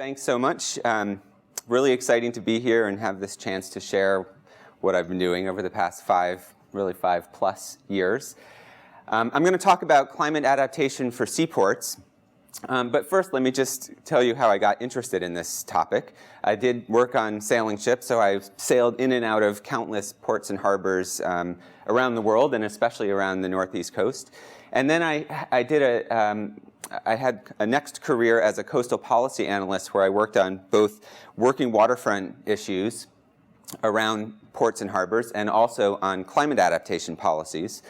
Thanks so much. Really exciting to be here and have this chance to share what I've been doing over the past 5+ years. I'm going to talk about climate adaptation for seaports. But first, let me just tell you how I got interested in this topic. I did work on sailing ships, so I sailed in and out of countless ports and harbors around the world, and especially around the Northeast coast. And then I had a next career as a coastal policy analyst where I worked on both working waterfront issues around ports and harbors and also on climate adaptation policies.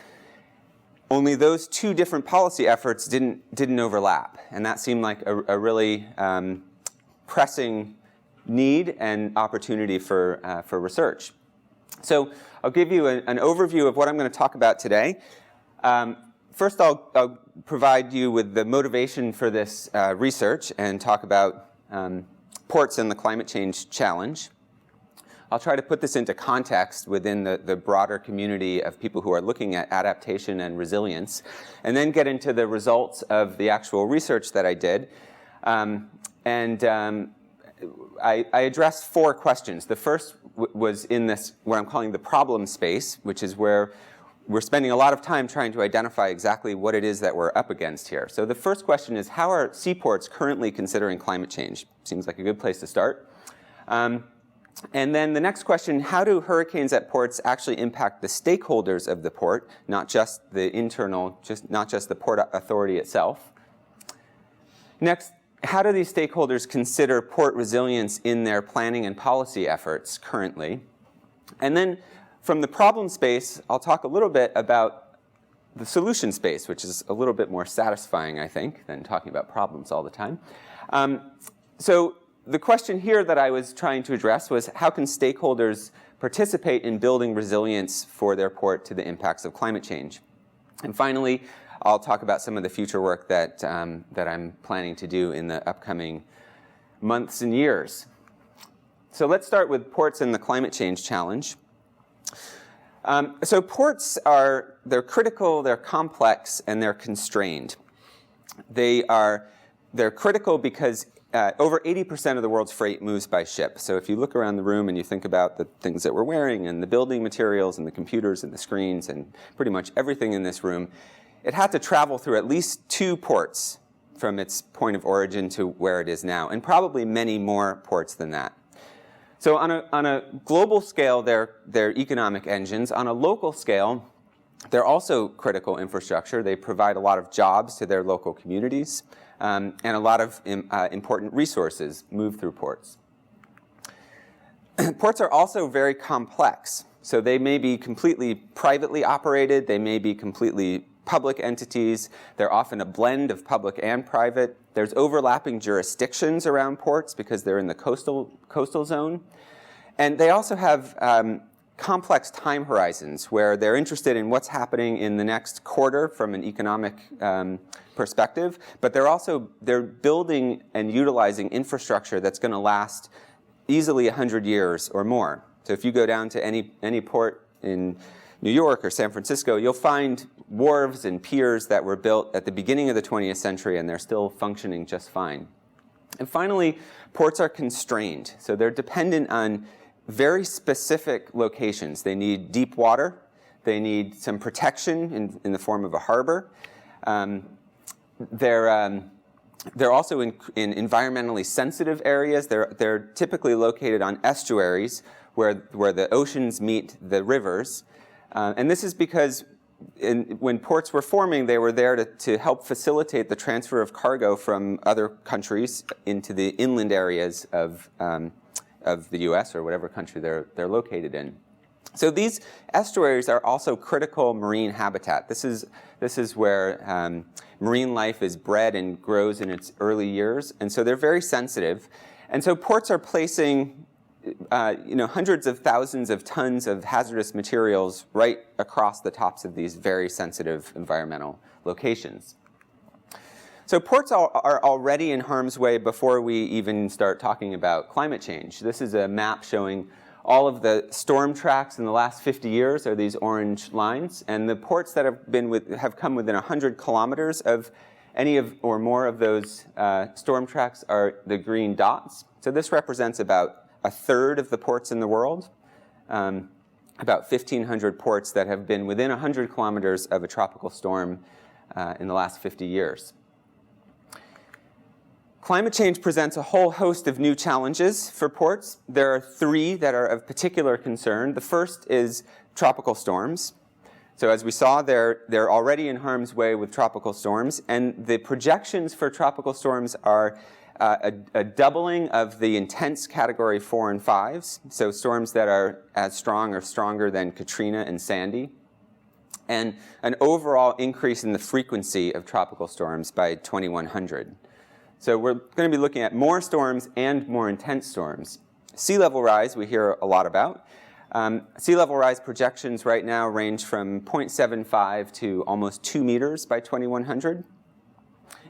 Only those two different policy efforts didn't overlap, and that seemed like a really pressing need and opportunity for research. So I'll give you an overview of what I'm going to talk about today. First, I'll provide you with the motivation for this research and talk about ports and the climate change challenge. I'll try to put this into context within the broader community of people who are looking at adaptation and resilience, and then get into the results of the actual research that I did. I addressed 4 questions. The first was in this, what I'm calling the problem space, which is where we're spending a lot of time trying to identify exactly what it is that we're up against here. So the first question is, how are seaports currently considering climate change? Seems like a good place to start. And then the next question, how do hurricanes at ports actually impact the stakeholders of the port, not just the internal, not just the port authority itself? Next, how do these stakeholders consider port resilience in their planning and policy efforts currently? And then from the problem space, I'll talk a little bit about the solution space, which is a little bit more satisfying, I think, than talking about problems all the time. So the question here that I was trying to address was, how can stakeholders participate in building resilience for their port to the impacts of climate change? And finally, I'll talk about some of the future work that I'm planning to do in the upcoming months and years. So let's start with ports and the climate change challenge. So ports they're critical, they're complex, and they're constrained. They're critical because over 80% of the world's freight moves by ship. So if you look around the room and you think about the things that we're wearing and the building materials and the computers and the screens and pretty much everything in this room, it had to travel through at least 2 ports from its point of origin to where it is now, and probably many more ports than that. So on a global scale, they're economic engines. On a local scale, they're also critical infrastructure. They provide a lot of jobs to their local communities. And a lot of important resources move through ports. Ports are also very complex. So they may be completely privately operated. They may be completely public entities. They're often a blend of public and private. There's overlapping jurisdictions around ports because they're in the coastal zone. And they also have complex time horizons where they're interested in what's happening in the next quarter from an economic perspective, but they're building and utilizing infrastructure that's going to last easily 100 years or more. So if you go down to any port in New York or San Francisco, you'll find wharves and piers that were built at the beginning of the 20th century, and they're still functioning just fine. And finally, ports are constrained. So they're dependent on very specific locations. They need deep water. They need some protection in the form of a harbor. They're also in environmentally sensitive areas. They're typically located on estuaries where the oceans meet the rivers. And this is because when ports were forming, they were there to help facilitate the transfer of cargo from other countries into the inland areas of the U.S. or whatever country they're located in. So these estuaries are also critical marine habitat. This is where marine life is bred and grows in its early years, and so they're very sensitive. And so ports are placing hundreds of thousands of tons of hazardous materials right across the tops of these very sensitive environmental locations. So ports are already in harm's way before we even start talking about climate change. This is a map showing all of the storm tracks in the last 50 years are these orange lines, and the ports that have come within 100 kilometers of Any of or more of those storm tracks are the green dots. So this represents about a third of the ports in the world, about 1,500 ports that have been within 100 kilometers of a tropical storm in the last 50 years. Climate change presents a whole host of new challenges for ports. There are three that are of particular concern. The first is tropical storms. So as we saw, they're already in harm's way with tropical storms, and the projections for tropical storms are a doubling of the intense category 4 and 5s, so storms that are as strong or stronger than Katrina and Sandy, and an overall increase in the frequency of tropical storms by 2100. So we're going to be looking at more storms and more intense storms. Sea level rise we hear a lot about. Sea level rise projections right now range from 0.75 to almost 2 meters by 2100.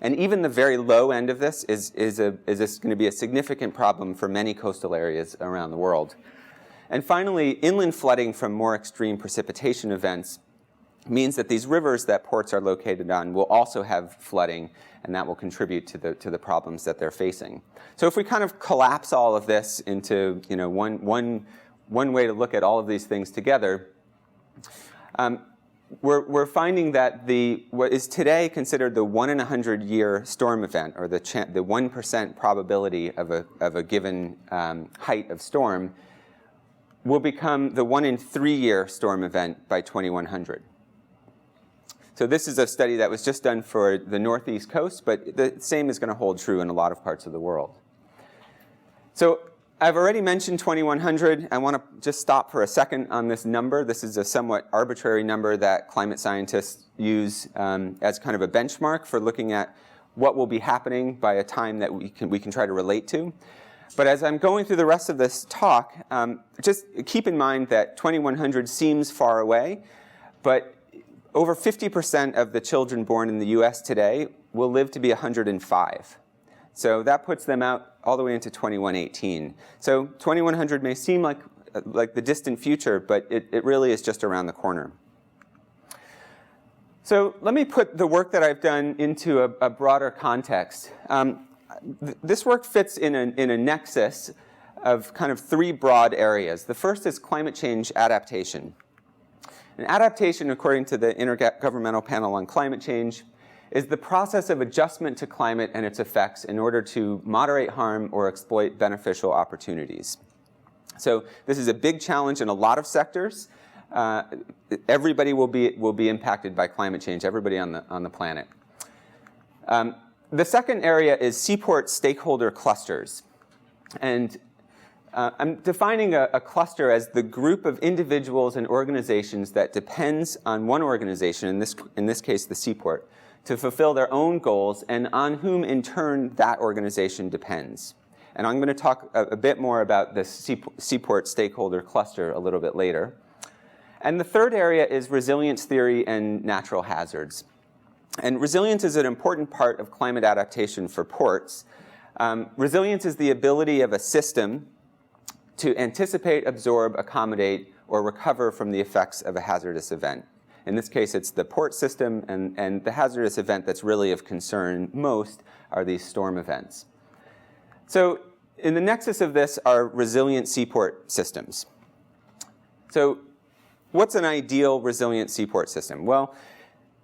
And even the very low end of this is going to be a significant problem for many coastal areas around the world. And finally, inland flooding from more extreme precipitation events means that these rivers that ports are located on will also have flooding, and that will contribute to the problems that they're facing. So if we kind of collapse all of this into one way to look at all of these things together, we're finding that what is today considered the 1 in 100 year storm event, or the 1% probability of a given height of storm, will become the 1 in 3 year storm event by 2100. So this is a study that was just done for the northeast coast, but the same is going to hold true in a lot of parts of the world. So I've already mentioned 2100. I want to just stop for a second on this number. This is a somewhat arbitrary number that climate scientists use as kind of a benchmark for looking at what will be happening by a time that we can try to relate to. But as I'm going through the rest of this talk, just keep in mind that 2100 seems far away, but over 50% of the children born in the US today will live to be 105. So that puts them out all the way into 2118. So 2100 may seem like the distant future, but it really is just around the corner. So let me put the work that I've done into a broader context. This work fits in a nexus of kind of three broad areas. The first is climate change adaptation. And adaptation, according to the Intergovernmental Panel on Climate Change, is the process of adjustment to climate and its effects in order to moderate harm or exploit beneficial opportunities. So this is a big challenge in a lot of sectors. Everybody will be impacted by climate change, everybody on the planet. The second area is seaport stakeholder clusters. And I'm defining a cluster as the group of individuals and organizations that depends on one organization, in this case the seaport, to fulfill their own goals, and on whom in turn that organization depends. And I'm going to talk a bit more about the seaport stakeholder cluster a little bit later. And the third area is resilience theory and natural hazards. And resilience is an important part of climate adaptation for ports. Resilience is the ability of a system to anticipate, absorb, accommodate, or recover from the effects of a hazardous event. In this case, it's the port system, and the hazardous event that's really of concern most are these storm events. So in the nexus of this are resilient seaport systems. So what's an ideal resilient seaport system? Well,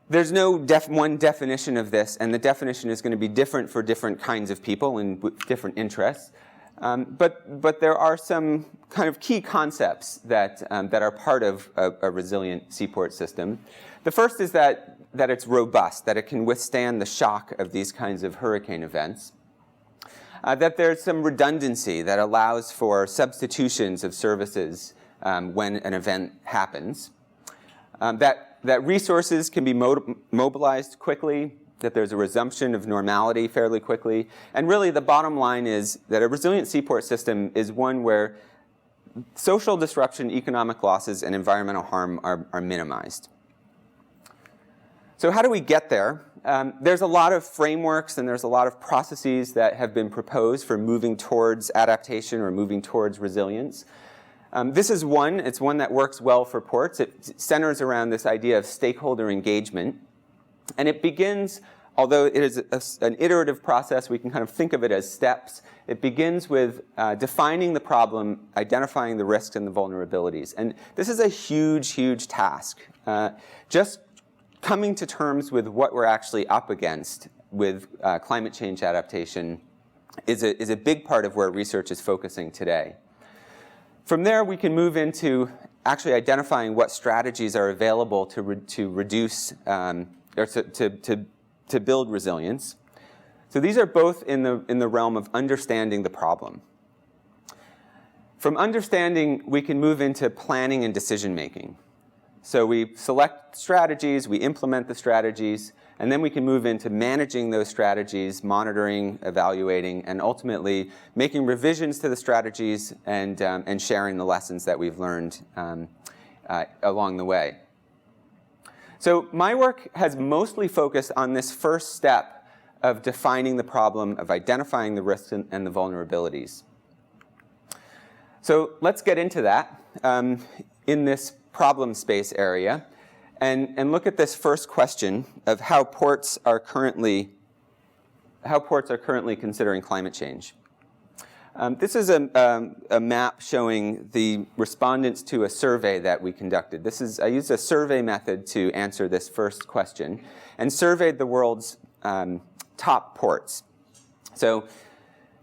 there's no one definition of this, and the definition is going to be different for different kinds of people and with different interests. But there are some kind of key concepts that are part of a resilient seaport system. The first is that it's robust, that it can withstand the shock of these kinds of hurricane events. That there's some redundancy that allows for substitutions of services when an event happens. That resources can be mobilized quickly, that there's a resumption of normality fairly quickly. And really the bottom line is that a resilient seaport system is one where social disruption, economic losses, and environmental harm are minimized. So how do we get there? There's a lot of frameworks and there's a lot of processes that have been proposed for moving towards adaptation or moving towards resilience. This is one. It's one that works well for ports. It centers around this idea of stakeholder engagement. And it begins although it is an iterative process, we can kind of think of it as steps. It begins with defining the problem, identifying the risks and the vulnerabilities. And this is a huge, huge task. Just coming to terms with what we're actually up against with climate change adaptation is a big part of where research is focusing today. From there, we can move into actually identifying what strategies are available to reduce or to build resilience. So these are both in the realm of understanding the problem. From understanding, we can move into planning and decision making. So we select strategies, we implement the strategies, and then we can move into managing those strategies, monitoring, evaluating, and ultimately making revisions to the strategies and sharing the lessons that we've learned along the way. So my work has mostly focused on this first step of defining the problem, of identifying the risks and the vulnerabilities. So let's get into that in this problem space area and look at this first question of how ports are currently considering climate change. This is a map showing the respondents to a survey that we conducted. I used a survey method to answer this first question and surveyed the world's top ports. So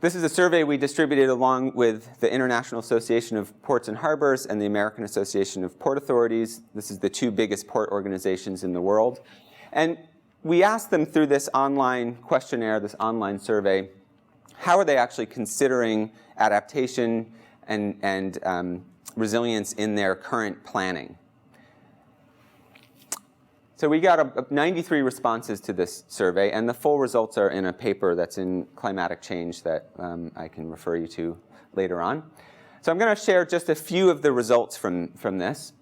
this is a survey we distributed along with the International Association of Ports and Harbors and the American Association of Port Authorities. This is the two biggest port organizations in the world. And we asked them through this online questionnaire, this online survey, how are they actually considering adaptation and resilience in their current planning? So we got 93 responses to this survey, and the full results are in a paper that's in Climatic Change that I can refer you to later on. So I'm going to share just a few of the results from this.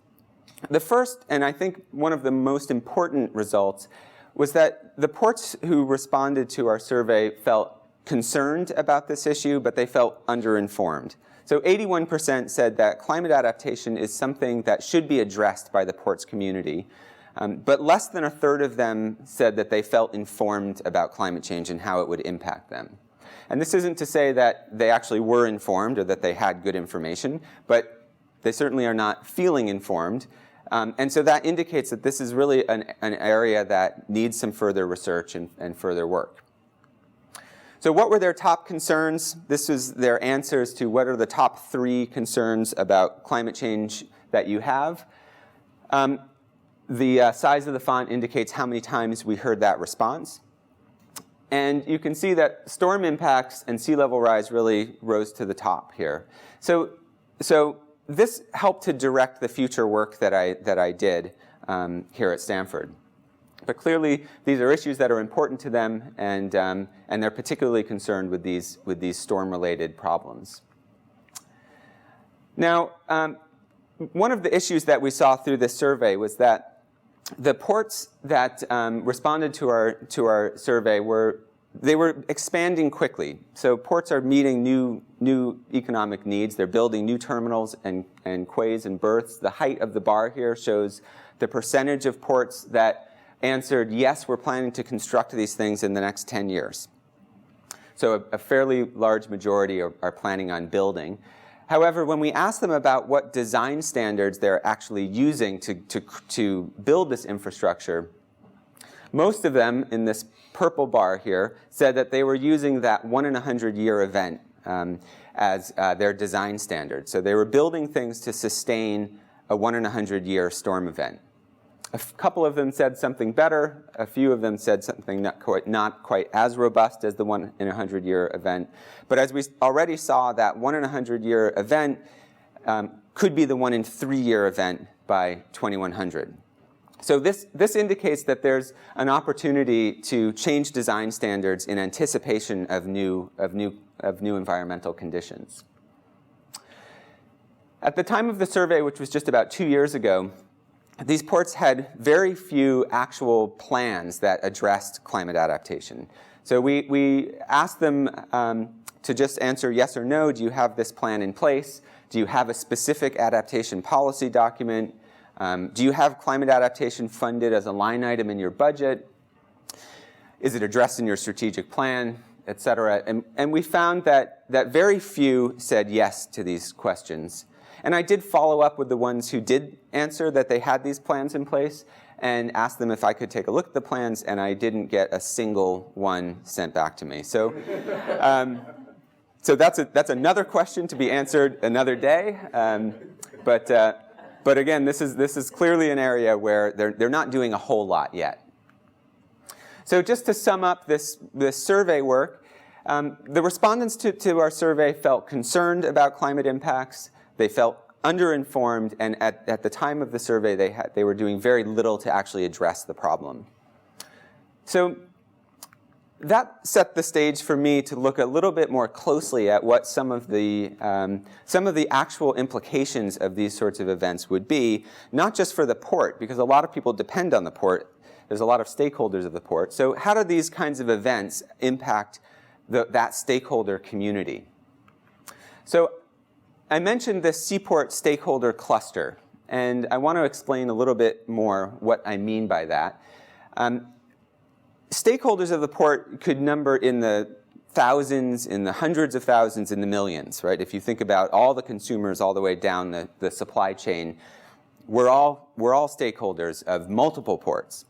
The first, and I think one of the most important results, was that the ports who responded to our survey felt concerned about this issue, but they felt underinformed. So 81% said that climate adaptation is something that should be addressed by the ports community. But less than a third of them said that they felt informed about climate change and how it would impact them. And this isn't to say that they actually were informed or that they had good information, but they certainly are not feeling informed. And so that indicates that this is really an area that needs some further research and further work. So what were their top concerns? This was their answers to what are the top 3 concerns about climate change that you have. The size of the font indicates how many times we heard that response. And you can see that storm impacts and sea level rise really rose to the top here. So this helped to direct the future work that I did here at Stanford. But clearly, these are issues that are important to them, and they're particularly concerned with these storm-related problems. Now, one of the issues that we saw through this survey was that the ports that responded to our survey were expanding quickly. So ports are meeting new economic needs. They're building new terminals and quays and berths. The height of the bar here shows the percentage of ports that answered, yes, we're planning to construct these things in the next 10 years. So a fairly large majority are planning on building. However, when we asked them about what design standards they're actually using to build this infrastructure, most of them in this purple bar here said that they were using that 1-in-100-year event as their design standard. So they were building things to sustain a 1-in-100-year storm event. A couple of them said something better. A few of them said something not quite as robust as the 1-in-100-year event. But as we already saw, that 1-in-100-year event could be the 1-in-3-year event by 2100. So this indicates that there's an opportunity to change design standards in anticipation of new environmental conditions. At the time of the survey, which was just about 2 years ago, these ports had very few actual plans that addressed climate adaptation. So we asked them to just answer yes or no. Do you have this plan in place? Do you have a specific adaptation policy document? Do you have climate adaptation funded as a line item in your budget? Is it addressed in your strategic plan, et cetera? And we found that very few said yes to these questions. And I did follow up with the ones who did answer that they had these plans in place and asked them if I could take a look at the plans, and I didn't get a single one sent back to me. So, so that's another question to be answered another day. But again, this is clearly an area where they're not doing a whole lot yet. So just to sum up this survey work, the respondents to our survey felt concerned about climate impacts. They felt underinformed, and at the time of the survey, they were doing very little to actually address the problem. So that set the stage for me to look a little bit more closely at what some of the actual implications of these sorts of events would be, not just for the port, because a lot of people depend on the port. There's a lot of stakeholders of the port. So how do these kinds of events impact that stakeholder community? So I mentioned this seaport stakeholder cluster, and I want to explain a little bit more what I mean by that. Stakeholders of the port could number in the thousands, in the hundreds of thousands, in the millions, right? If you think about all the consumers all the way down the supply chain, we're all stakeholders of multiple ports.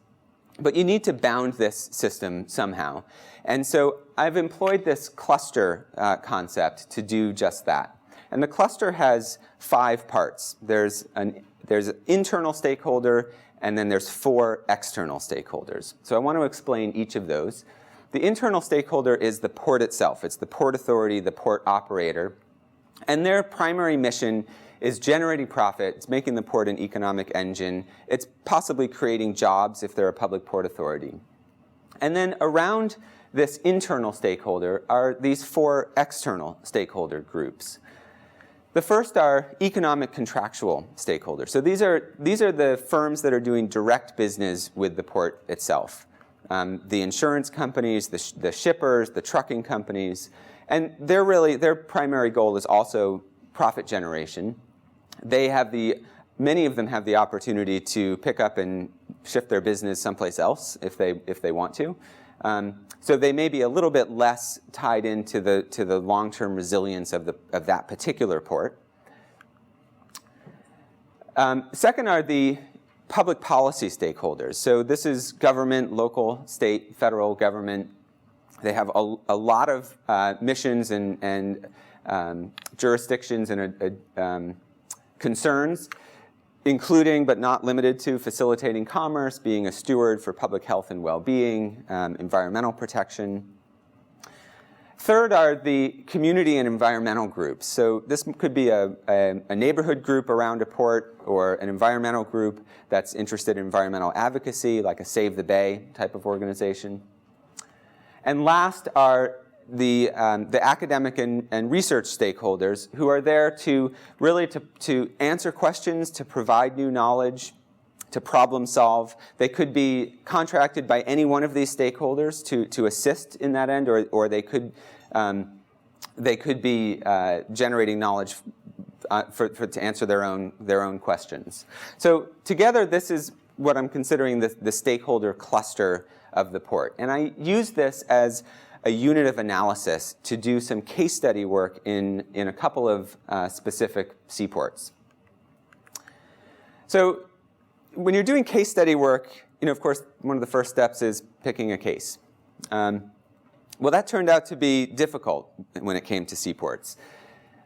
But you need to bound this system somehow. And so I've employed this cluster concept to do just that. And the cluster has 5 parts. There's an internal stakeholder, and then there's 4 external stakeholders. So I want to explain each of those. The internal stakeholder is the port itself. It's the port authority, the port operator. And their primary mission is generating profit. It's making the port an economic engine. It's possibly creating jobs if they're a public port authority. And then around this internal stakeholder are these 4 external stakeholder groups. The first are economic contractual stakeholders. So these are the firms that are doing direct business with the port itself. The insurance companies, the shippers, the trucking companies, and their primary goal is also profit generation. Many of them have the opportunity to pick up and shift their business someplace else if they want to. So they may be a little bit less tied into the long-term resilience of that particular port. Second are the public policy stakeholders. So this is government, local, state, federal government. They have a lot of missions and jurisdictions and concerns, including but not limited to facilitating commerce, being a steward for public health and well-being, environmental protection. Third are the community and environmental groups. So this could be a neighborhood group around a port, or an environmental group that's interested in environmental advocacy, like a Save the Bay type of organization. And last are the academic and research stakeholders, who are there to really to answer questions, to provide new knowledge, to problem solve. They could be contracted by any one of these stakeholders to assist in that end, or they could be generating knowledge to answer their own questions. So together, this is what I'm considering the stakeholder cluster of the port. And I use this as a unit of analysis to do some case study work in a couple of specific seaports. So when you're doing case study work, of course, one of the first steps is picking a case. Well, that turned out to be difficult when it came to seaports.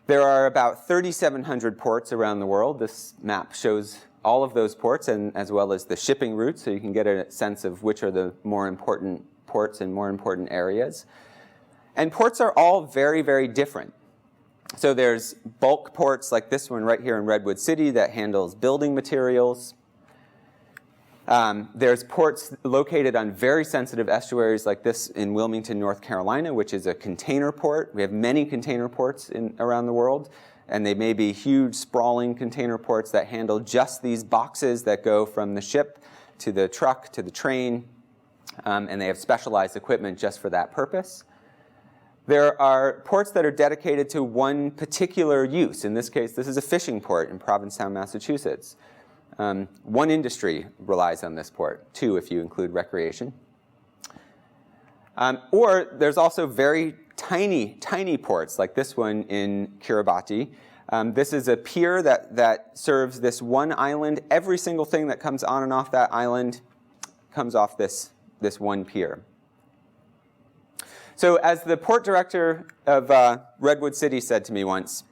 There are about 3,700 ports around the world. This map shows all of those ports, and as well as the shipping routes, so you can get a sense of which are the more important ports in more important areas. And ports are all very, very different. So there's bulk ports like this one right here in Redwood City that handles building materials. There's ports located on very sensitive estuaries like this in Wilmington, North Carolina, which is a container port. We have many container ports around the world, and they may be huge, sprawling container ports that handle just these boxes that go from the ship to the truck to the train, and they have specialized equipment just for that purpose. There are ports that are dedicated to one particular use. In this case, this is a fishing port in Provincetown, Massachusetts. One industry relies on this port, 2 if you include recreation. Or there's also very tiny ports, like this one in Kiribati. This is a pier that serves this one island. Every single thing that comes on and off that island comes off this one pier. So as the port director of Redwood City said to me once,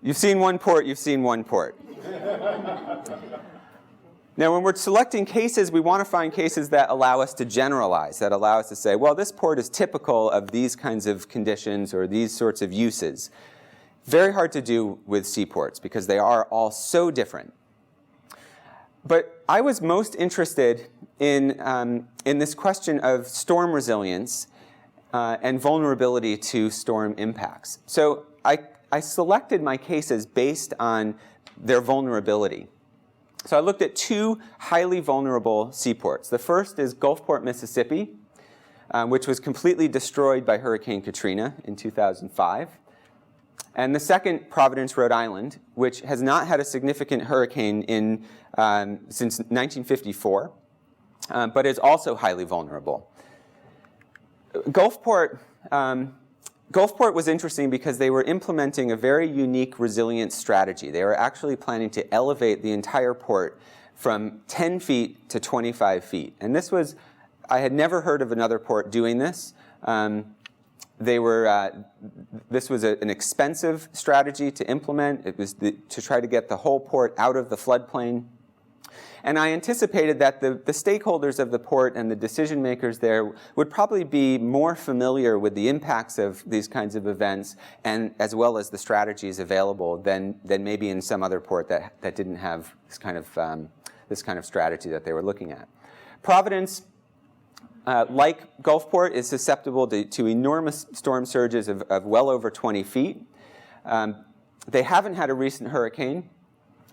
"You've seen one port, you've seen one port." Now, when we're selecting cases, we want to find cases that allow us to generalize, that allow us to say, well, this port is typical of these kinds of conditions or these sorts of uses. Very hard to do with seaports because they are all so different. But I was most interested in this question of storm resilience and vulnerability to storm impacts. So I selected my cases based on their vulnerability. So I looked at two highly vulnerable seaports. The first is Gulfport, Mississippi, which was completely destroyed by Hurricane Katrina in 2005. And the second, Providence, Rhode Island, which has not had a significant hurricane since 1954, but is also highly vulnerable. Gulfport was interesting because they were implementing a very unique resilience strategy. They were actually planning to elevate the entire port from 10 feet to 25 feet. And I had never heard of another port doing this. This was an expensive strategy to implement. It was to try to get the whole port out of the floodplain. And I anticipated that the stakeholders of the port and the decision makers there would probably be more familiar with the impacts of these kinds of events, and as well as the strategies available than maybe in some other port that didn't have this kind of strategy that they were looking at. Providence, like Gulfport, is susceptible to enormous storm surges of well over 20 feet. They haven't had a recent hurricane.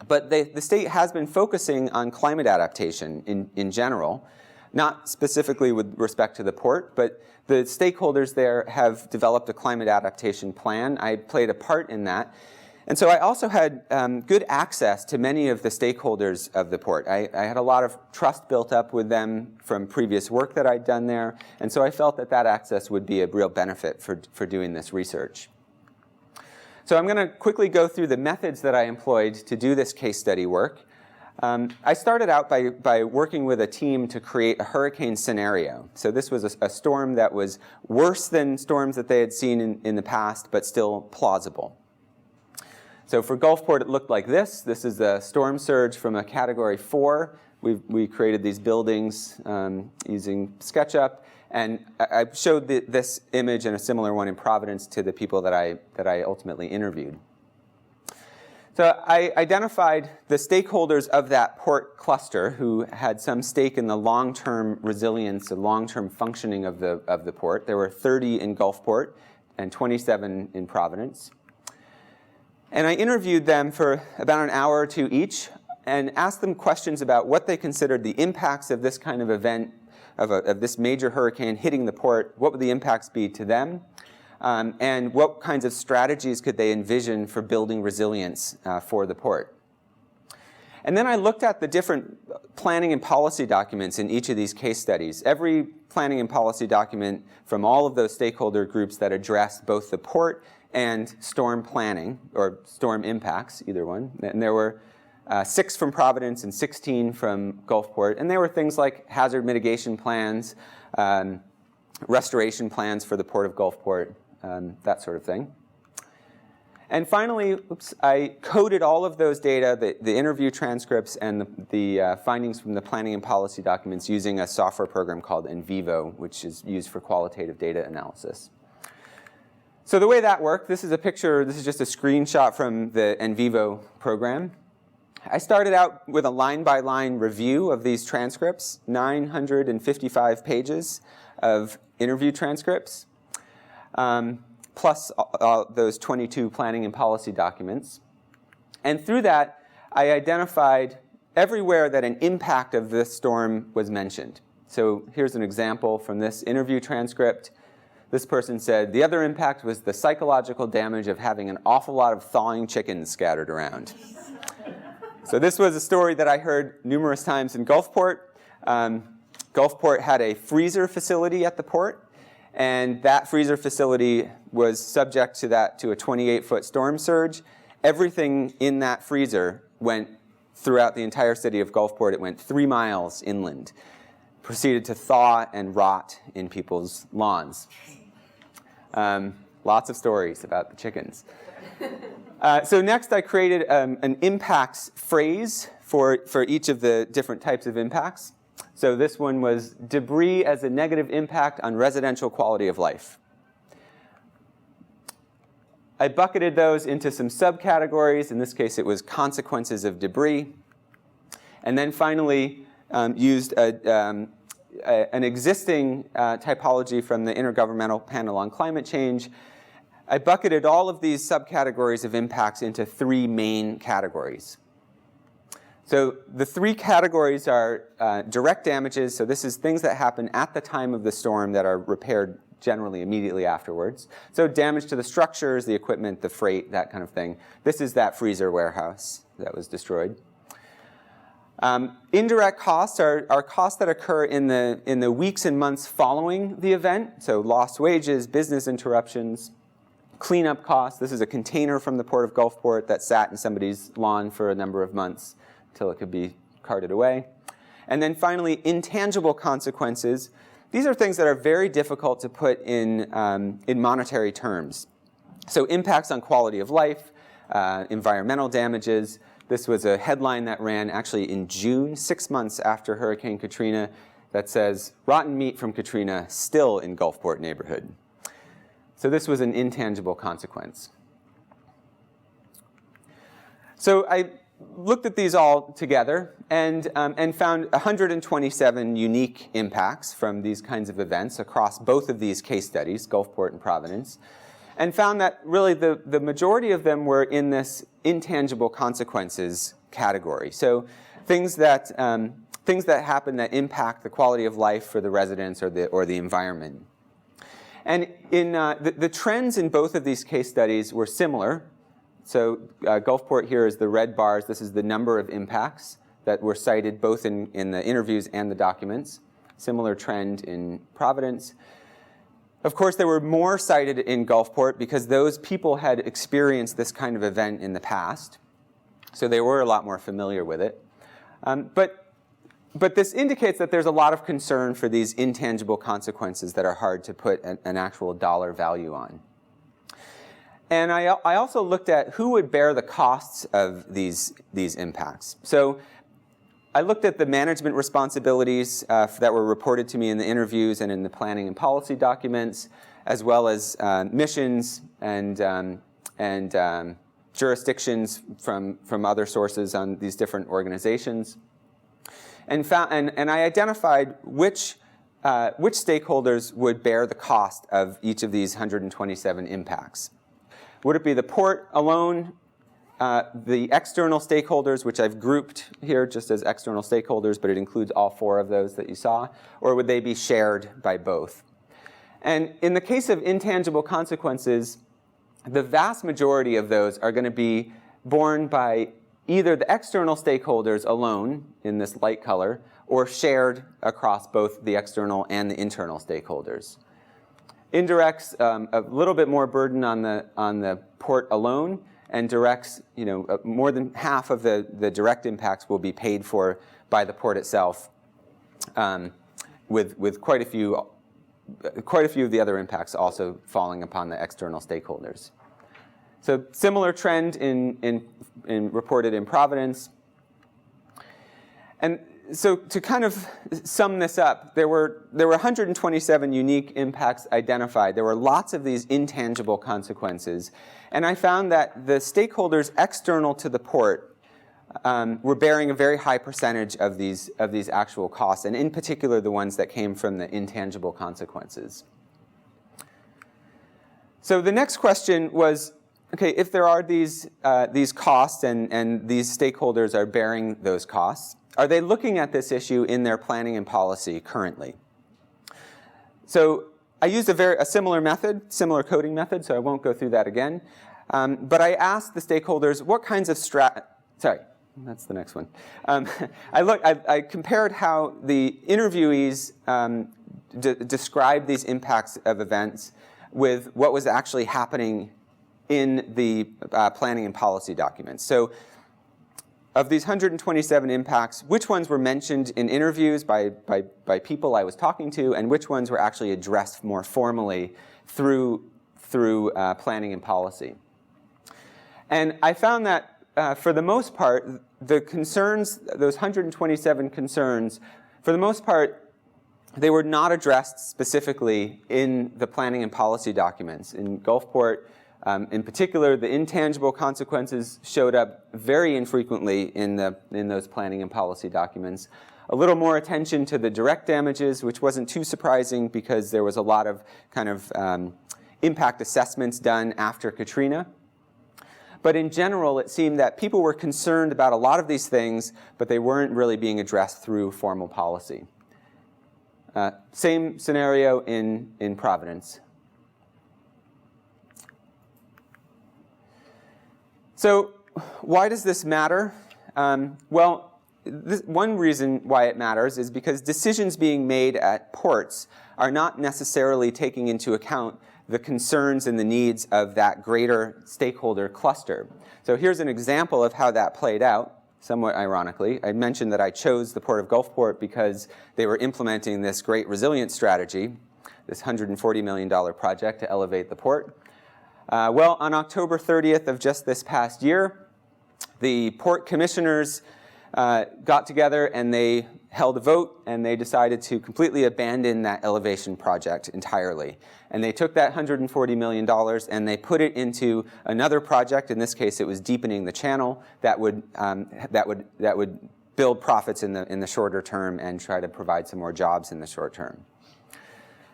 But the state has been focusing on climate adaptation in general, not specifically with respect to the port, but the stakeholders there have developed a climate adaptation plan. I played a part in that. And so I also had good access to many of the stakeholders of the port. I had a lot of trust built up with them from previous work that I'd done there, and so I felt that access would be a real benefit for doing this research. So I'm going to quickly go through the methods that I employed to do this case study work. I started out by working with a team to create a hurricane scenario. So this was a storm that was worse than storms that they had seen in the past, but still plausible. So for Gulfport, it looked like this. This is a storm surge from a Category 4. We created these buildings using SketchUp. And I showed this image and a similar one in Providence to the people that I ultimately interviewed. So I identified the stakeholders of that port cluster who had some stake in the long-term resilience and long-term functioning of the port. There were 30 in Gulfport and 27 in Providence. And I interviewed them for about an hour or two each and asked them questions about what they considered the impacts of this kind of event, of this major hurricane hitting the port. What would the impacts be to them? And what kinds of strategies could they envision for building resilience for the port? And then I looked at the different planning and policy documents in each of these case studies. Every planning and policy document from all of those stakeholder groups that addressed both the port and storm planning, or storm impacts, either one. And there were 6 from Providence and 16 from Gulfport. And there were things like hazard mitigation plans, restoration plans for the port of Gulfport, that sort of thing. And finally, I coded all of those data, the interview transcripts and the findings from the planning and policy documents using a software program called NVivo, which is used for qualitative data analysis. So the way that worked, this is a picture, this is just a screenshot from the NVivo program. I started out with a line-by-line review of these transcripts, 955 pages of interview transcripts, plus those 22 planning and policy documents. And through that, I identified everywhere that an impact of this storm was mentioned. So here's an example from this interview transcript. This person said, the other impact was the psychological damage of having an awful lot of thawing chickens scattered around. So this was a story that I heard numerous times in Gulfport. Gulfport had a freezer facility at the port, and that freezer facility was subject to a 28-foot storm surge. Everything in that freezer went throughout the entire city of Gulfport. It went 3 miles inland, proceeded to thaw and rot in people's lawns. Lots of stories about the chickens. So next I created an impacts phrase for each of the different types of impacts. So this one was debris as a negative impact on residential quality of life. I bucketed those into some subcategories. In this case, it was consequences of debris. And then finally used an existing typology from the Intergovernmental Panel on Climate Change. I bucketed all of these subcategories of impacts into 3 main categories. So the 3 categories are direct damages. So this is things that happen at the time of the storm that are repaired generally immediately afterwards. So damage to the structures, the equipment, the freight, that kind of thing. This is that freezer warehouse that was destroyed. Indirect costs are costs that occur in the weeks and months following the event. So lost wages, business interruptions, cleanup costs. This is a container from the port of Gulfport that sat in somebody's lawn for a number of months until it could be carted away. And then finally, intangible consequences. These are things that are very difficult to put in monetary terms. So impacts on quality of life, environmental damages. This was a headline that ran actually in June, 6 months after Hurricane Katrina, that says, rotten meat from Katrina still in Gulfport neighborhood. So this was an intangible consequence. So I looked at these all together and found 127 unique impacts from these kinds of events across both of these case studies, Gulfport and Providence, and found that really the majority of them were in this intangible consequences category. So things that happen that impact the quality of life for the residents or the environment. And in the trends in both of these case studies were similar. So Gulfport here is the red bars. This is the number of impacts that were cited both in the interviews and the documents. Similar trend in Providence. Of course, there were more cited in Gulfport because those people had experienced this kind of event in the past. So they were a lot more familiar with it. But this indicates that there's a lot of concern for these intangible consequences that are hard to put an actual dollar value on. And I also looked at who would bear the costs of these impacts. So I looked at the management responsibilities that were reported to me in the interviews and in the planning and policy documents, as well as missions and jurisdictions from other sources on these different organizations. And I identified which stakeholders would bear the cost of each of these 127 impacts. Would it be the port alone, the external stakeholders, which I've grouped here just as external stakeholders, but it includes all 4 of those that you saw, or would they be shared by both? And in the case of intangible consequences, the vast majority of those are going to be borne by either the external stakeholders alone in this light color, or shared across both the external and the internal stakeholders. Indirects, a little bit more burden on the port alone, and directs, more than half of the direct impacts will be paid for by the port itself, with quite a few of the other impacts also falling upon the external stakeholders. So similar trend in reported in Providence. And so to kind of sum this up, there were 127 unique impacts identified. There were lots of these intangible consequences. And I found that the stakeholders external to the port were bearing a very high percentage of these actual costs, and in particular the ones that came from the intangible consequences. So the next question was, okay, if there are these costs and these stakeholders are bearing those costs, are they looking at this issue in their planning and policy currently? So I used a similar method, similar coding method, so I won't go through that again. But I asked the stakeholders what kinds of That's the next one. I compared how the interviewees described these impacts of events with what was actually happening in the planning and policy documents. So of these 127 impacts, which ones were mentioned in interviews by people I was talking to, and which ones were actually addressed more formally through planning and policy. And I found that for the most part, the concerns, those 127 concerns, for the most part, they were not addressed specifically in the planning and policy documents. In Gulfport, in particular, the intangible consequences showed up very infrequently in those planning and policy documents. A little more attention to the direct damages, which wasn't too surprising because there was a lot of kind of impact assessments done after Katrina. But in general, it seemed that people were concerned about a lot of these things, but they weren't really being addressed through formal policy. Same scenario in Providence. So why does this matter? One reason why it matters is because decisions being made at ports are not necessarily taking into account the concerns and the needs of that greater stakeholder cluster. So here's an example of how that played out, somewhat ironically. I mentioned that I chose the Port of Gulfport because they were implementing this great resilience strategy, this $140 million project to elevate the port. Well, on October 30th of just this past year, the port commissioners got together and they held a vote and they decided to completely abandon that elevation project entirely. And they took that $140 million and they put it into another project. In this case, it was deepening the channel that would build profits in the shorter term and try to provide some more jobs in the short term.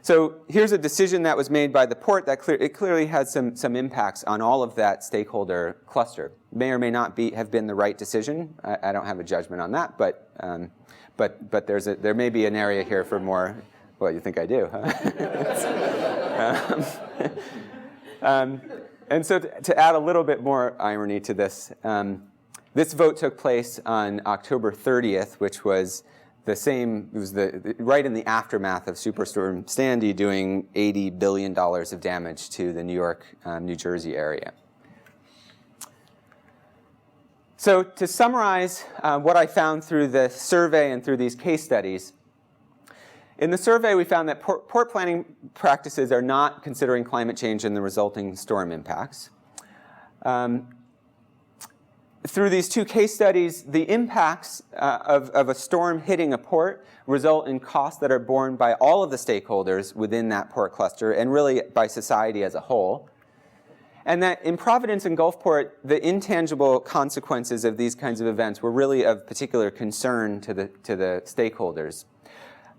So here's a decision that was made by the port that clearly had some impacts on all of that stakeholder cluster. May or may not have been the right decision. I don't have a judgment on that, but there may be an area here for more. Well, you think I do, huh? And so to add a little bit more irony to this, this vote took place on October 30th, which was the same, it was right in the aftermath of Superstorm Sandy doing $80 billion of damage to the New York, New Jersey area. So to summarize what I found through the survey and through these case studies, in the survey we found that port planning practices are not considering climate change and the resulting storm impacts. Through these two case studies, the impacts of a storm hitting a port result in costs that are borne by all of the stakeholders within that port cluster and really by society as a whole. And that in Providence and Gulfport, the intangible consequences of these kinds of events were really of particular concern to the stakeholders.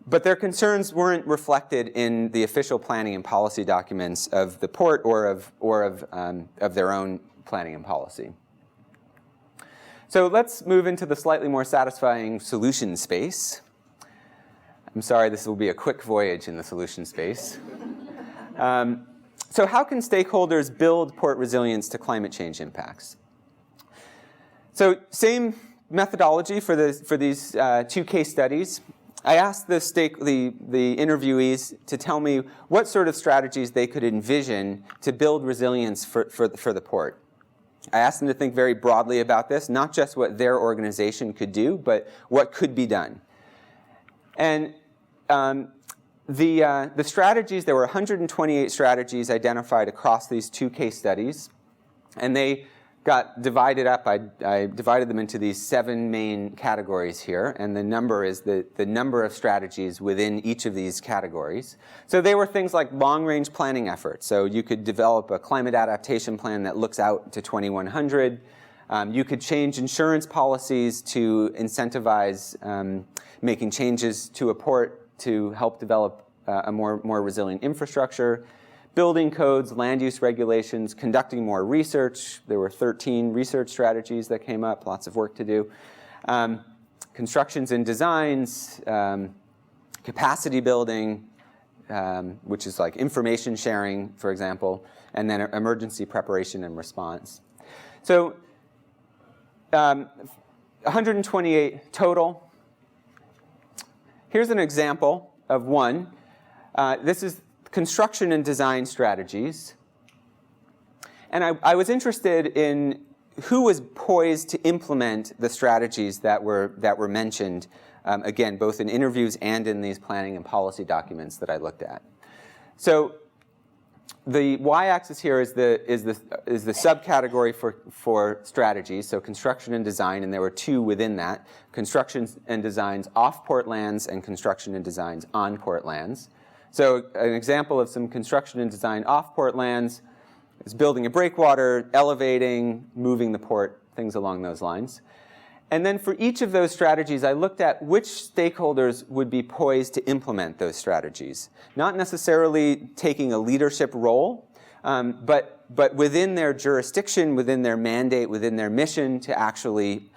But their concerns weren't reflected in the official planning and policy documents of the port or of their own planning and policy. So let's move into the slightly more satisfying solution space. I'm sorry, this will be a quick voyage in the solution space. So how can stakeholders build port resilience to climate change impacts? So same methodology for these two case studies. I asked the interviewees to tell me what sort of strategies they could envision to build resilience for the port. I asked them to think very broadly about this, not just what their organization could do, but what could be done. And the strategies, there were 128 strategies identified across these two case studies, and they got divided up. I divided them into these 7 main categories here, and the number is the number of strategies within each of these categories. So they were things like long-range planning efforts. So you could develop a climate adaptation plan that looks out to 2100. You could change insurance policies to incentivize making changes to a port to help develop a more resilient infrastructure. Building codes, land use regulations, conducting more research. There were 13 research strategies that came up, lots of work to do. Constructions and designs, capacity building, which is like information sharing, for example, and then emergency preparation and response. So 128 total. Here's an example of one. This is construction and design strategies. And I was interested in who was poised to implement the strategies that were mentioned, again, both in interviews and in these planning and policy documents that I looked at. So the y-axis here is the subcategory for strategies, so construction and design, and there were two within that: construction and designs off port lands and construction and designs on port lands. So an example of some construction and design off port lands is building a breakwater, elevating, moving the port, things along those lines. And then for each of those strategies, I looked at which stakeholders would be poised to implement those strategies. Not necessarily taking a leadership role, but within their jurisdiction, within their mandate, within their mission to actually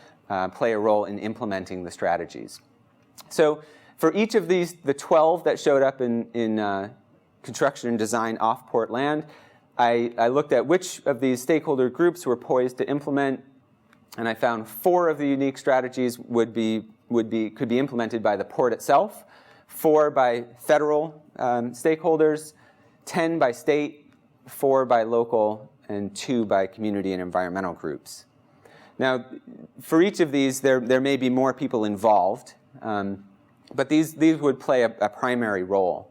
play a role in implementing the strategies. So for each of these, the 12 that showed up in construction and design off port land, I looked at which of these stakeholder groups were poised to implement, and I found 4 of the unique strategies could be implemented by the port itself, 4 by federal stakeholders, 10 by state, 4 by local, and 2 by community and environmental groups. Now, for each of these, there may be more people involved, but these would play a primary role.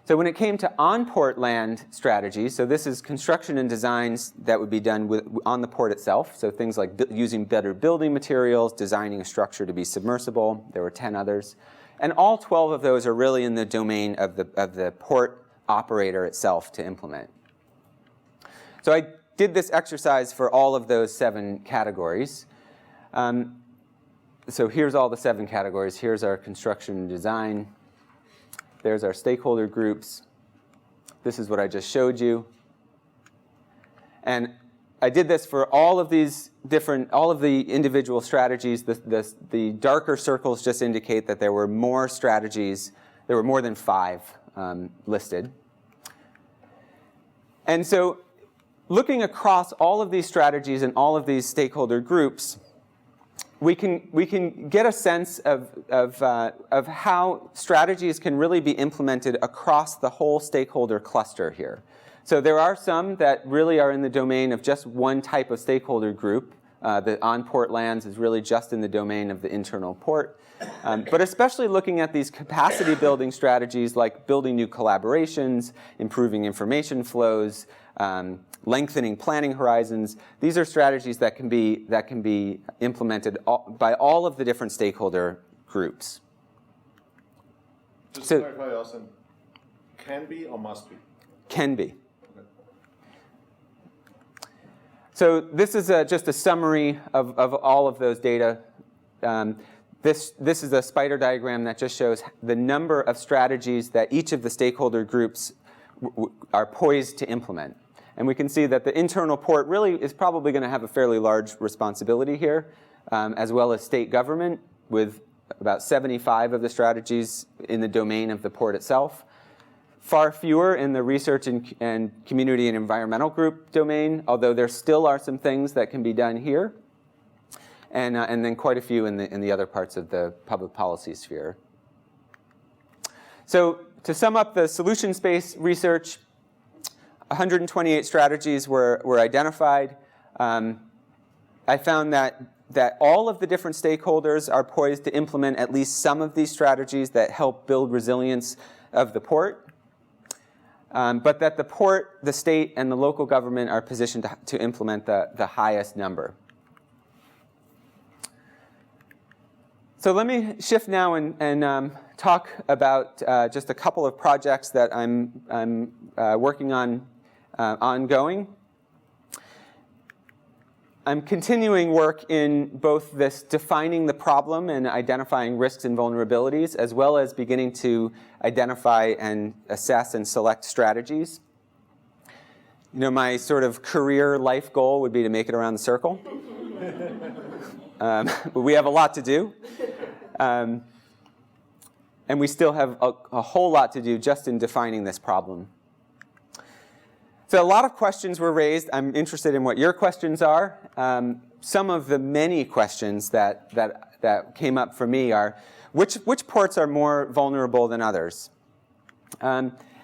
So when it came to on-port land strategies, so this is construction and designs that would be done on the port itself, so things like using better building materials, designing a structure to be submersible. There were 10 others. And all 12 of those are really in the domain of the port operator itself to implement. So I did this exercise for all of those 7 categories. So here's all the 7 categories. Here's our construction and design. There's our stakeholder groups. This is what I just showed you. And I did this for all of the individual strategies. The darker circles just indicate that there were more strategies. There were more than 5 listed. And so looking across all of these strategies and all of these stakeholder groups, we can get a sense of how strategies can really be implemented across the whole stakeholder cluster here. So there are some that really are in the domain of just one type of stakeholder group. The on-port lands is really just in the domain of the internal port. But especially looking at these capacity building strategies like building new collaborations, improving information flows, lengthening planning horizons. These are strategies that can be implemented by all of the different stakeholder groups. Just to clarify, Austin, can be or must be? Can be. Okay. So this is just a summary of all of those data. This is a spider diagram that just shows the number of strategies that each of the stakeholder groups are poised to implement. And we can see that the internal port really is probably going to have a fairly large responsibility here, as well as state government, with about 75 of the strategies in the domain of the port itself. Far fewer in the research and community and environmental group domain, although there still are some things that can be done here. And then quite a few in the other parts of the public policy sphere. So to sum up the solution-based research, 128 strategies were identified. I found that all of the different stakeholders are poised to implement at least some of these strategies that help build resilience of the port, but that the port, the state, and the local government are positioned to implement the highest number. So let me shift now and talk about just a couple of projects that I'm working on ongoing. I'm continuing work in both this defining the problem and identifying risks and vulnerabilities, as well as beginning to identify and assess and select strategies. You know, my sort of career life goal would be to make it around the circle. But we have a lot to do. And we still have a whole lot to do just in defining this problem. So a lot of questions were raised. I'm interested in what your questions are. some of the many questions that came up for me are, which ports are more vulnerable than others?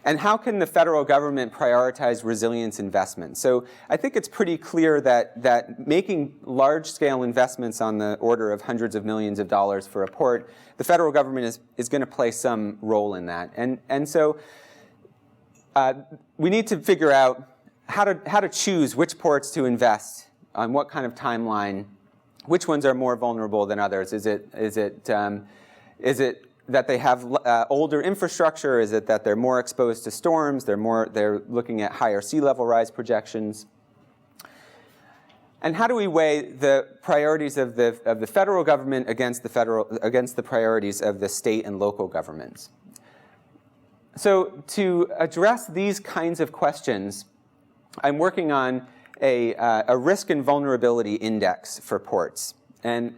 And how can the federal government prioritize resilience investments? So I think it's pretty clear that making large-scale investments on the order of hundreds of millions of dollars for a port, the federal government is going to play some role in that. And so we need to figure out how to choose which ports to invest, on what kind of timeline, which ones are more vulnerable than others. Is it that they have older infrastructure? Is it that they're more exposed to storms? They're looking at higher sea level rise projections. And how do we weigh the priorities of the federal government against the priorities of the state and local governments? So to address these kinds of questions, I'm working on a risk and vulnerability index for ports. And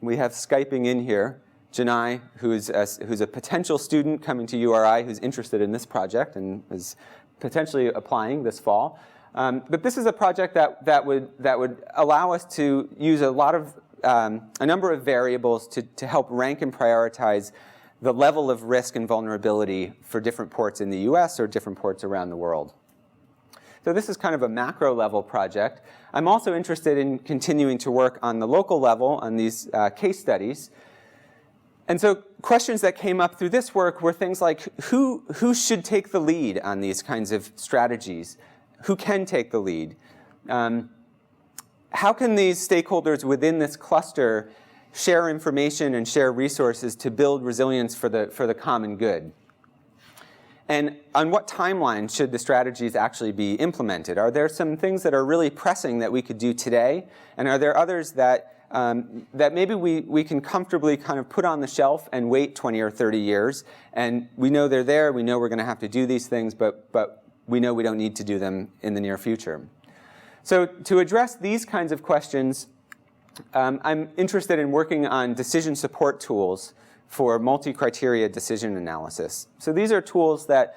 we have Skyping in here Janai, who's a potential student coming to URI who's interested in this project and is potentially applying this fall. But this is a project that would allow us to use a number of variables to help rank and prioritize the level of risk and vulnerability for different ports in the US or different ports around the world. So this is kind of a macro level project. I'm also interested in continuing to work on the local level on these case studies. And so questions that came up through this work were things like, who should take the lead on these kinds of strategies? Who can take the lead? How can these stakeholders within this cluster share information and share resources to build resilience for the common good? And on what timeline should the strategies actually be implemented? Are there some things that are really pressing that we could do today? And are there others that maybe we can comfortably kind of put on the shelf and wait 20 or 30 years? And we know they're there, we know we're going to have to do these things, but we know we don't need to do them in the near future. So to address these kinds of questions, I'm interested in working on decision support tools for multi-criteria decision analysis. So these are tools that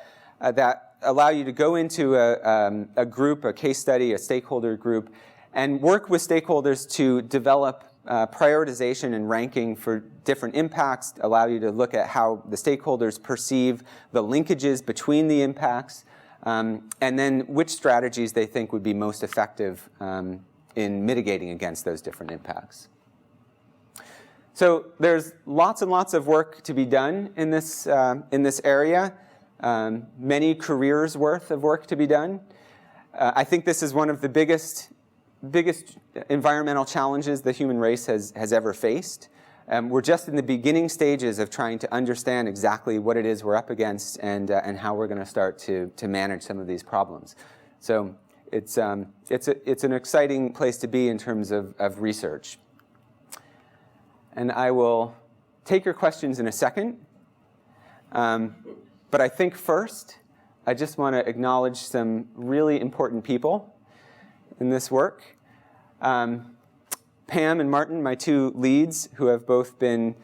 allow you to go into a group, a case study, a stakeholder group, and work with stakeholders to develop prioritization and ranking for different impacts, allow you to look at how the stakeholders perceive the linkages between the impacts, and then which strategies they think would be most effective in mitigating against those different impacts. So there's lots and lots of work to be done in this area, many careers worth of work to be done. I think this is one of the biggest environmental challenges the human race has ever faced. We're just in the beginning stages of trying to understand exactly what it is we're up against and how we're going to start to manage some of these problems. So it's an exciting place to be in terms of research. And I will take your questions in a second. But I think first, I just want to acknowledge some really important people in this work. Pam and Martin, my two leads, who have both been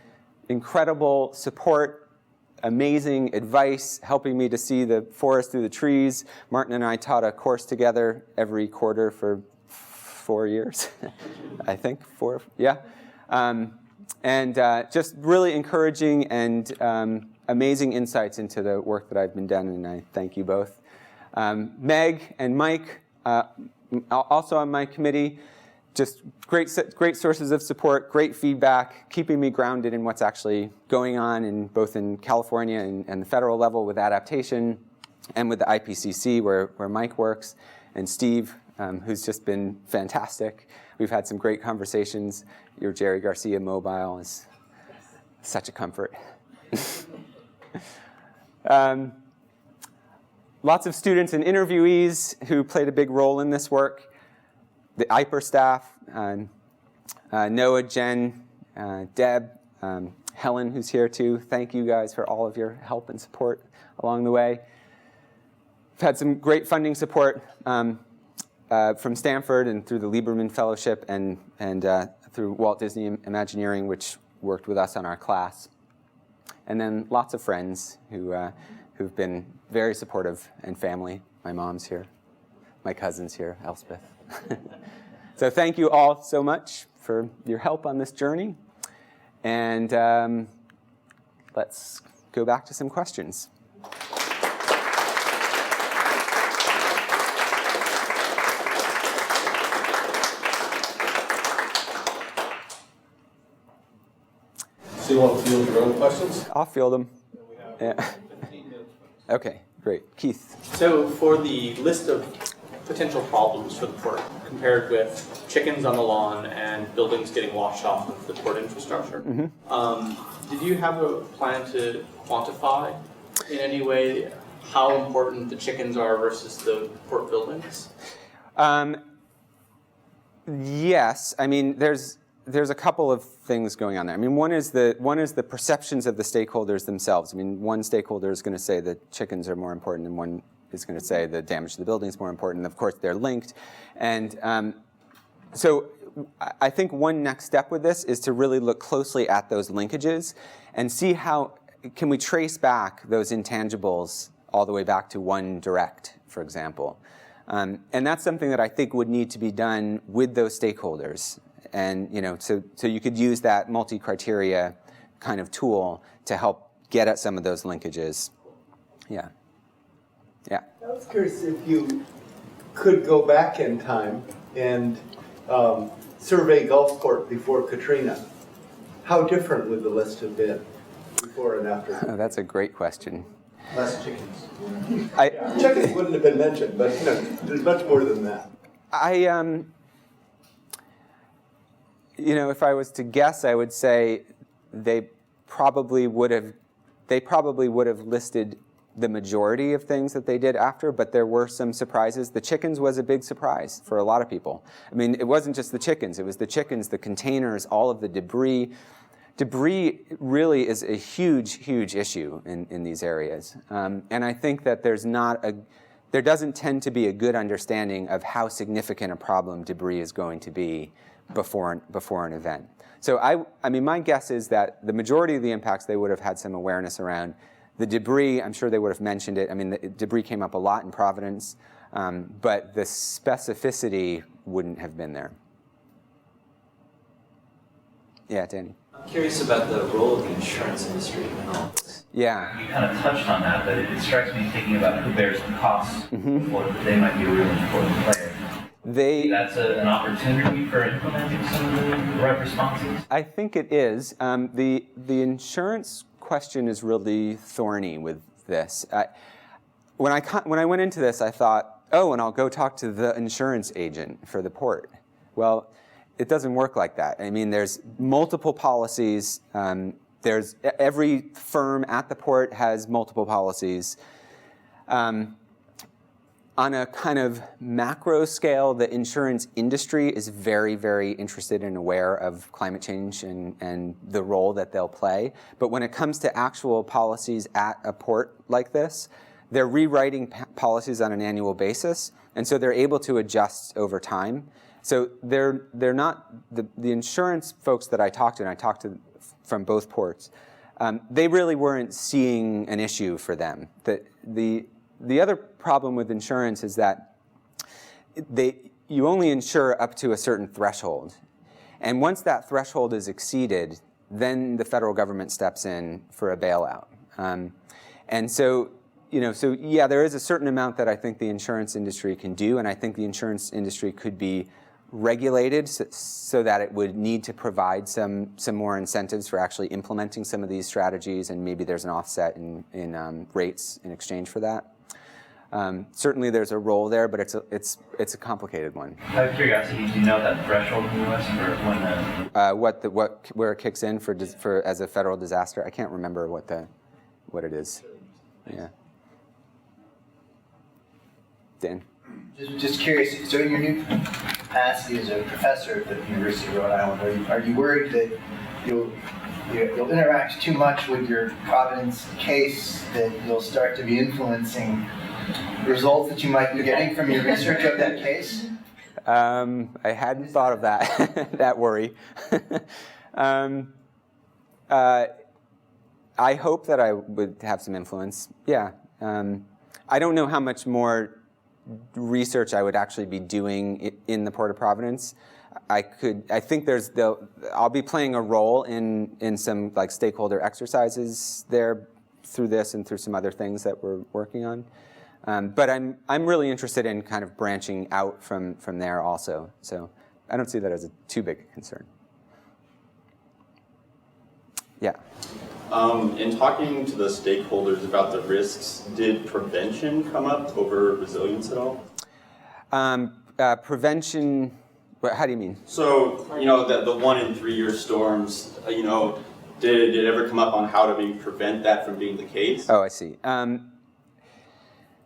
incredible support, amazing advice, helping me to see the forest through the trees. Martin and I taught a course together every quarter for 4 years, I think, 4, yeah. And just really encouraging and amazing insights into the work that I've been done, and I thank you both. Meg and Mike, also on my committee, just great sources of support, great feedback, keeping me grounded in what's actually going on both in California and the federal level with adaptation, and with the IPCC where Mike works, and Steve, who's just been fantastic. We've had some great conversations. Your Jerry Garcia mobile is such a comfort. Lots of students and interviewees who played a big role in this work. The E-IPER staff, Noah, Jen, Deb, Helen, who's here too. Thank you guys for all of your help and support along the way. We've had some great funding support from Stanford and through the Lieberman Fellowship and through Walt Disney Imagineering, which worked with us on our class. And then lots of friends who've been very supportive, and family. My mom's here, my cousin's here, Elspeth. So thank you all so much for your help on this journey. And let's go back to some questions. So you want to field your own questions? I'll field them. Yeah. Okay, great. Keith. So for the list of potential problems for the port, compared with chickens on the lawn and buildings getting washed off of the port infrastructure, did you have a plan to quantify in any way how important the chickens are versus the port buildings? Yes, I mean there's a couple of things going on there. I mean one is the perceptions of the stakeholders themselves. I mean one stakeholder is going to say that chickens are more important, and one is going to say the damage to the building is more important. Of course, they're linked, and so I think one next step with this is to really look closely at those linkages and see how can we trace back those intangibles all the way back to one direct, for example. And that's something that I think would need to be done with those stakeholders. And so you could use that multi-criteria kind of tool to help get at some of those linkages. Yeah. Yeah. I was curious if you could go back in time and survey Gulfport before Katrina. How different would the list have been before and after? Oh, that's a great question. Less chickens. Chickens wouldn't have been mentioned, but there's much more than that. If I was to guess, I would say they probably would have listed the majority of things that they did after, but there were some surprises. The chickens was a big surprise for a lot of people. I mean, it wasn't just the chickens. It was the chickens, the containers, all of the debris. Debris really is a huge, huge issue in these areas. And I think that there doesn't tend to be a good understanding of how significant a problem debris is going to be before an event. So I mean, my guess is that the majority of the impacts they would have had some awareness around. The debris, I'm sure they would have mentioned it. I mean, the debris came up a lot in Providence, but the specificity wouldn't have been there. Yeah, Danny. I'm curious about the role of the insurance industry in all this. Yeah. You kind of touched on that, but it strikes me thinking about who bears the costs for it, that they might be a really important player. That's an opportunity for implementing some of the right responses? I think it is. The insurance question is really thorny with this. When I went into this, I thought, oh, and I'll go talk to the insurance agent for the port. Well, it doesn't work like that. I mean, there's multiple policies. There's every firm at the port has multiple policies. On a kind of macro scale, the insurance industry is very, very interested and aware of climate change and the role that they'll play. But when it comes to actual policies at a port like this, they're rewriting policies on an annual basis, and so they're able to adjust over time. So they're not, the insurance folks that I talked to, and I talked to from both ports, they really weren't seeing an issue for them. The other problem with insurance is that you only insure up to a certain threshold. And once that threshold is exceeded, then the federal government steps in for a bailout. And so, yeah, there is a certain amount that I think the insurance industry can do, and I think the insurance industry could be regulated so that it would need to provide some more incentives for actually implementing some of these strategies, and maybe there's an offset in rates in exchange for that. Certainly there's a role there, but it's a complicated one. Out of curiosity, do you know that threshold in the U.S. for when where it kicks in for as a federal disaster? I can't remember what it is. Yeah. Dan. Just curious. So in your new capacity as a professor at the University of Rhode Island, are you worried that you'll interact too much with your Providence case, that you'll start to be influencing results that you might be getting from your research of that case? I hadn't thought of that, that worry. I hope that I would have some influence, yeah. I don't know how much more research I would actually be doing in the Port of Providence. I think I'll be playing a role in some like stakeholder exercises there through this and through some other things that we're working on. But I'm really interested in kind of branching out from there also. So I don't see that as a too big a concern. Yeah. In talking to the stakeholders about the risks, did prevention come up over resilience at all? Prevention, how do you mean? So, the 1 in 3 year storms, did it ever come up on how to maybe prevent that from being the case? Oh, I see.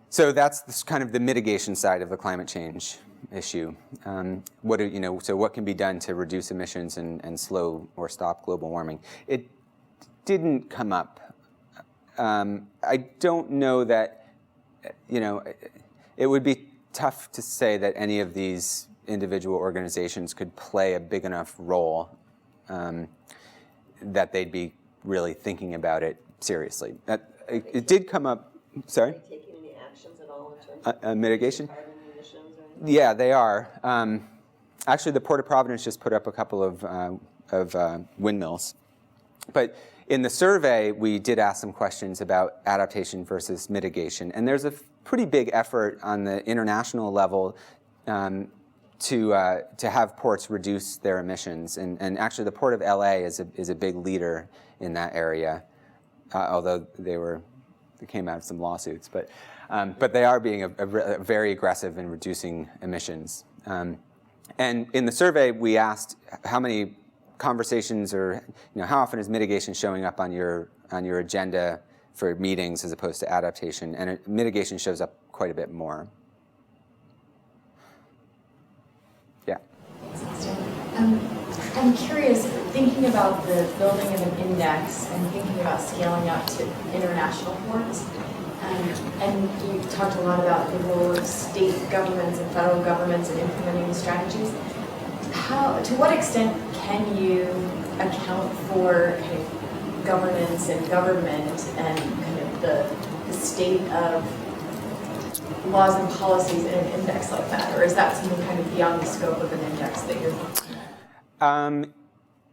So that's kind of the mitigation side of the climate change issue. So what can be done to reduce emissions and slow or stop global warming? It didn't come up. I don't know that, it would be tough to say that any of these individual organizations could play a big enough role that they'd be really thinking about it seriously. It did come up, sorry? Are they taking any actions at all in terms of mitigation? carbon emissions or anything? Yeah, they are. Actually, the Port of Providence just put up a couple of windmills. But in the survey, we did ask some questions about adaptation versus mitigation. And there's a pretty big effort on the international level to have ports reduce their emissions. And actually, the Port of LA is a big leader in that area, although they came out of some lawsuits. But they are being very aggressive in reducing emissions. And in the survey, we asked how many conversations or how often is mitigation showing up on your agenda for meetings as opposed to adaptation, and mitigation shows up quite a bit more. Yeah. I'm curious, thinking about the building of an index and thinking about scaling up to international ports, and you talked a lot about the role of state governments and federal governments in implementing these strategies. To what extent can you account for kind of governance and government and kind of the state of laws and policies in an index like that? Or is that something kind of beyond the scope of an index that you're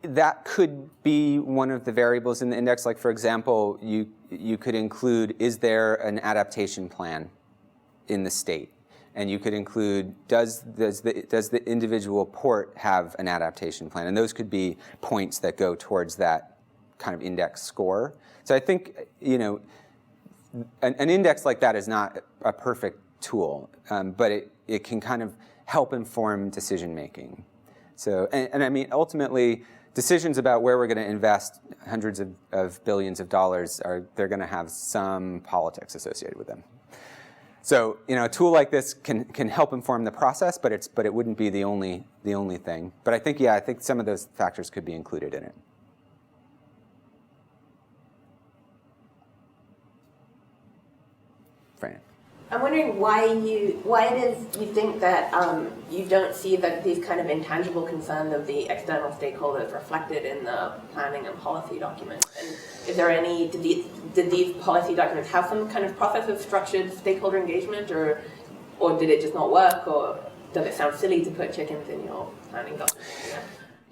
that could be one of the variables in the index. Like, for example, you could include, is there an adaptation plan in the state? And you could include, does the individual port have an adaptation plan? And those could be points that go towards that kind of index score. So I think, an index like that is not a perfect tool, but it can kind of help inform decision making. So, and I mean, ultimately, decisions about where we're going to invest hundreds of billions of dollars they're going to have some politics associated with them. So, a tool like this can help inform the process, but it wouldn't be the only thing. But I think some of those factors could be included in it. Fran. I'm wondering why it is you think that you don't see these kind of intangible concerns of the external stakeholders reflected in the planning and policy documents. And is there any, did these policy documents have some kind of process of structured stakeholder engagement, or did it just not work, or does it sound silly to put chickens in your planning document?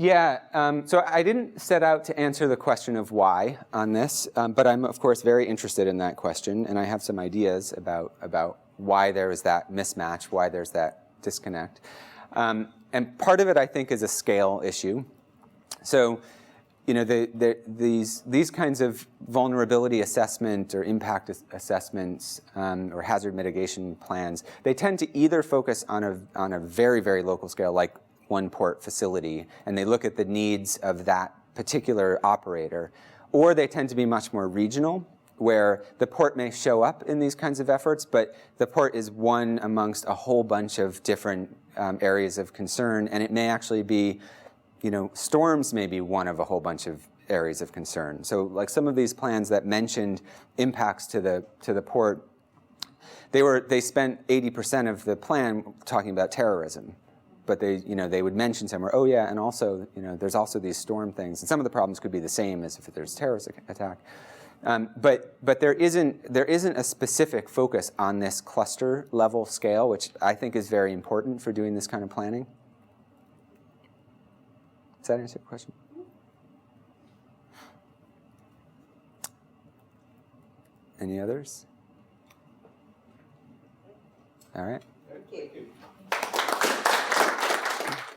Yeah, so I didn't set out to answer the question of why on this, but I'm, of course, very interested in that question, and I have some ideas about why there is that mismatch, why there's that disconnect. And part of it, I think, is a scale issue. So, these kinds of vulnerability assessment or impact assessments or hazard mitigation plans, they tend to either focus on a very, very local scale, like one port facility, and they look at the needs of that particular operator, or they tend to be much more regional, where the port may show up in these kinds of efforts, but the port is one amongst a whole bunch of different areas of concern, and it may actually be, storms may be one of a whole bunch of areas of concern. So like some of these plans that mentioned impacts to the port, they spent 80% of the plan talking about terrorism. But they would mention somewhere, oh yeah, and also, there's also these storm things. And some of the problems could be the same as if there's a terrorist attack. But there isn't a specific focus on this cluster level scale, which I think is very important for doing this kind of planning. Does that answer your question? Any others? All right. Thank you.